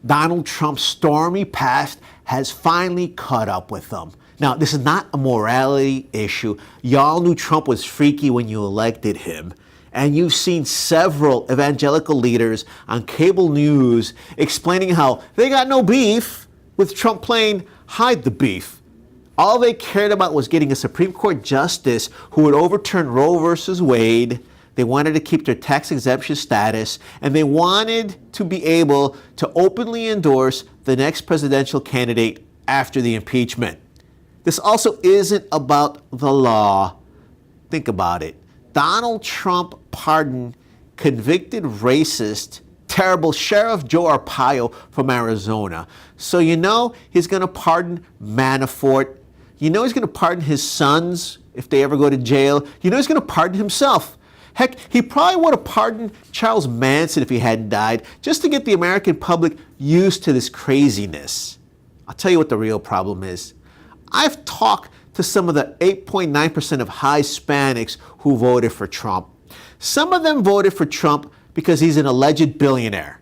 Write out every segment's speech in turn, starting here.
Donald Trump's stormy past has finally caught up with them. Now, this is not a morality issue. Y'all knew Trump was freaky when you elected him. And you've seen several evangelical leaders on cable news explaining how they got no beef with Trump playing hide the beef. All they cared about was getting a Supreme Court justice who would overturn Roe versus Wade. They wanted to keep their tax exemption status, and they wanted to be able to openly endorse the next presidential candidate after the impeachment. This also isn't about the law. Think about it. Donald Trump pardoned convicted racist, terrible Sheriff Joe Arpaio from Arizona. So you know he's going to pardon Manafort. You know he's going to pardon his sons if they ever go to jail. You know he's going to pardon himself. Heck, he probably would have pardoned Charles Manson if he hadn't died, just to get the American public used to this craziness. I'll tell you what the real problem is. I've talked to some of the 8.9% of Hispanics who voted for Trump. Some of them voted for Trump because he's an alleged billionaire.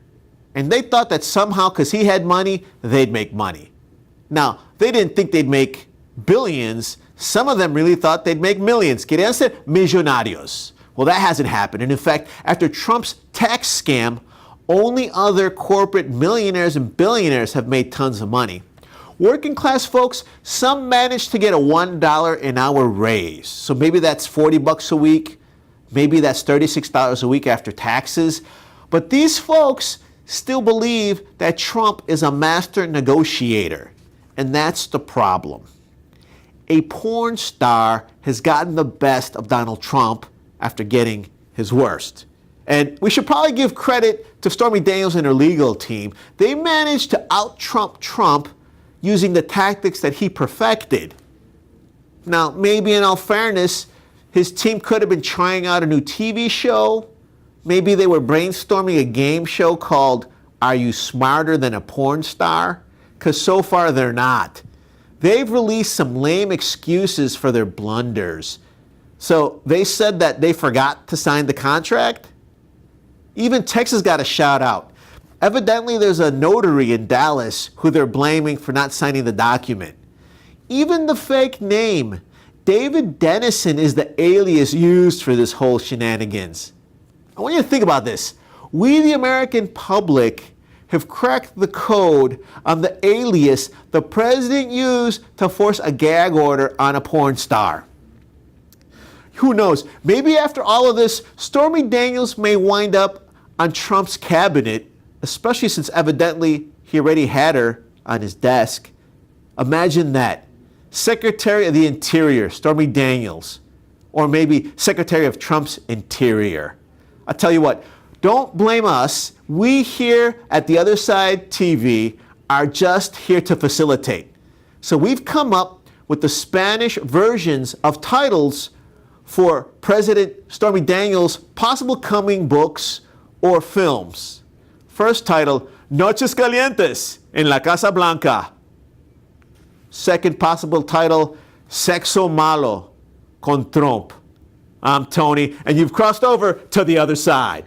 And they thought that somehow, because he had money, they'd make money. Now, they didn't think they'd make billions. Some of them really thought they'd make millions. Querían ser millonarios. Well, that hasn't happened. And in fact, after Trump's tax scam, only other corporate millionaires and billionaires have made tons of money. Working class folks, some managed to get a $1 an hour raise. So maybe that's $40 a week. Maybe that's $36 a week after taxes. But these folks still believe that Trump is a master negotiator. And that's the problem. A porn star has gotten the best of Donald Trump after getting his worst. And we should probably give credit to Stormy Daniels and her legal team. They managed to out-Trump Trump using the tactics that he perfected. Now, maybe in all fairness, his team could have been trying out a new TV show. Maybe they were brainstorming a game show called Are You Smarter Than a Porn Star? Because so far they're not. They've released some lame excuses for their blunders. So they said that they forgot to sign the contract. Even Texas got a shout out. Evidently, there's a notary in Dallas who they're blaming for not signing the document. Even the fake name, David Dennison, is the alias used for this whole shenanigans. I want you to think about this. We, the American public, have cracked the code on the alias the president used to force a gag order on a porn star. Who knows? Maybe after all of this, Stormy Daniels may wind up on Trump's cabinet, especially since evidently he already had her on his desk. Imagine that. Secretary of the Interior, Stormy Daniels. Or maybe Secretary of Trump's Interior. I'll tell you what, don't blame us. We here at The Other Side TV are just here to facilitate. So we've come up with the Spanish versions of titles for President Stormy Daniels' possible coming books or films. First title, Noches Calientes en la Casa Blanca. Second possible title, Sexo Malo con Trump. I'm Tony, and you've crossed over to the other side.